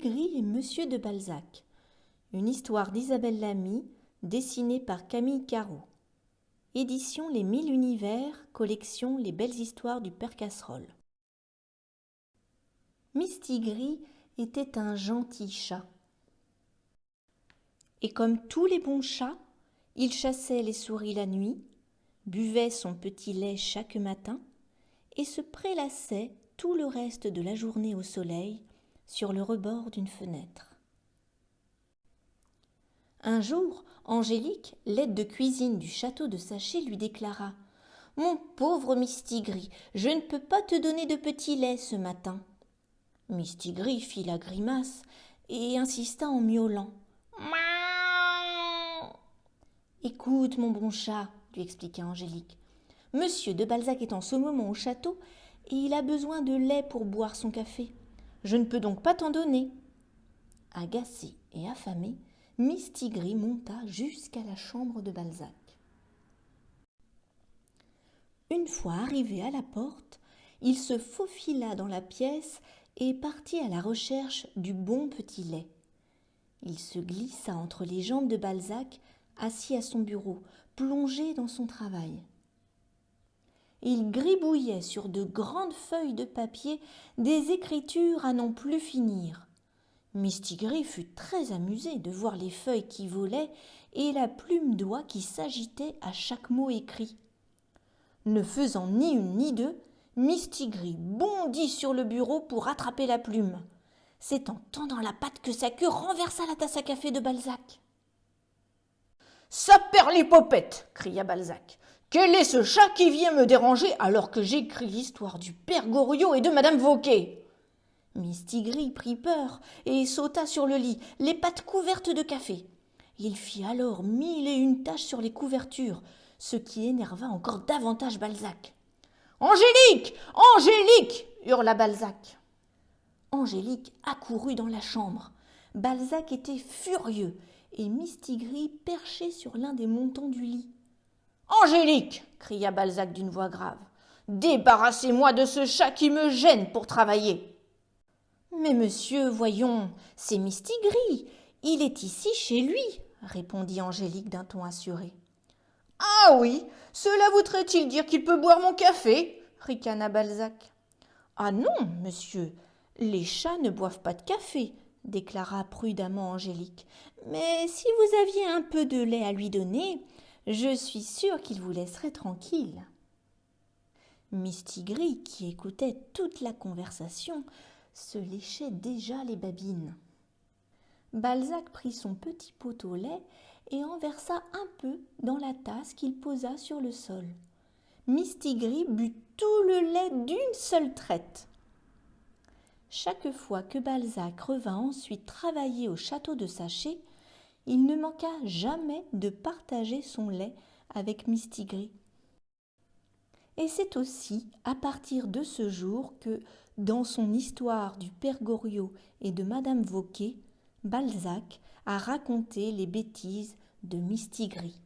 Mistigris et Monsieur de Balzac. Une histoire d'Isabelle Lamy, dessinée par Camille Carreau. Édition Les Mille Univers, collection Les Belles Histoires du Père Casserole. Mistigris était un gentil chat. Et comme tous les bons chats, il chassait les souris la nuit, buvait son petit lait chaque matin et se prélassait tout le reste de la journée au soleil sur le rebord d'une fenêtre. Un jour, Angélique, l'aide de cuisine du château de Saché, lui déclara « Mon pauvre Mistigris, je ne peux pas te donner de petit lait ce matin. » Mistigris fit la grimace et insista en miaulant. « Miaou !»« Écoute, mon bon chat, » lui expliqua Angélique. « Monsieur de Balzac est en ce moment au château et il a besoin de lait pour boire son café. Je ne peux donc pas t'en donner. » Agacé et affamé, Mistigris monta jusqu'à la chambre de Balzac. Une fois arrivé à la porte, il se faufila dans la pièce et partit à la recherche du bon petit lait. Il se glissa entre les jambes de Balzac, assis à son bureau, plongé dans son travail. Il gribouillait sur de grandes feuilles de papier des écritures à n'en plus finir. Mistigris fut très amusé de voir les feuilles qui volaient et la plume d'oie qui s'agitait à chaque mot écrit. Ne faisant ni une ni deux, Mistigris bondit sur le bureau pour attraper la plume. C'est en tendant la patte que sa queue renversa la tasse à café de Balzac. « Saperlipopette !» cria Balzac. « Quel est ce chat qui vient me déranger alors que j'écris l'histoire du père Goriot et de madame Vauquet ?» Mistigris prit peur et sauta sur le lit, les pattes couvertes de café. Il fit alors 1001 taches sur les couvertures, ce qui énerva encore davantage Balzac. « Angélique ! Angélique !» hurla Balzac. Angélique accourut dans la chambre. Balzac était furieux et Mistigris perché sur l'un des montants du lit. « Angélique !» cria Balzac d'une voix grave. « Débarrassez-moi de ce chat qui me gêne pour travailler. » « Mais monsieur, voyons, c'est Mistigris, il est ici chez lui, » répondit Angélique d'un ton assuré. « Ah oui, cela voudrait-il dire qu'il peut boire mon café ?» ricana Balzac. « Ah non, monsieur, les chats ne boivent pas de café, » déclara prudemment Angélique. « Mais si vous aviez un peu de lait à lui donner, je suis sûre qu'il vous laisserait tranquille. » Mistigris, qui écoutait toute la conversation, se léchait déjà les babines. Balzac prit son petit pot au lait et en versa un peu dans la tasse qu'il posa sur le sol. Mistigris but tout le lait d'une seule traite. Chaque fois que Balzac revint ensuite travailler au château de Saché, il ne manqua jamais de partager son lait avec Mistigris. Et c'est aussi à partir de ce jour que, dans son histoire du père Goriot et de madame Vauquet, Balzac a raconté les bêtises de Mistigris.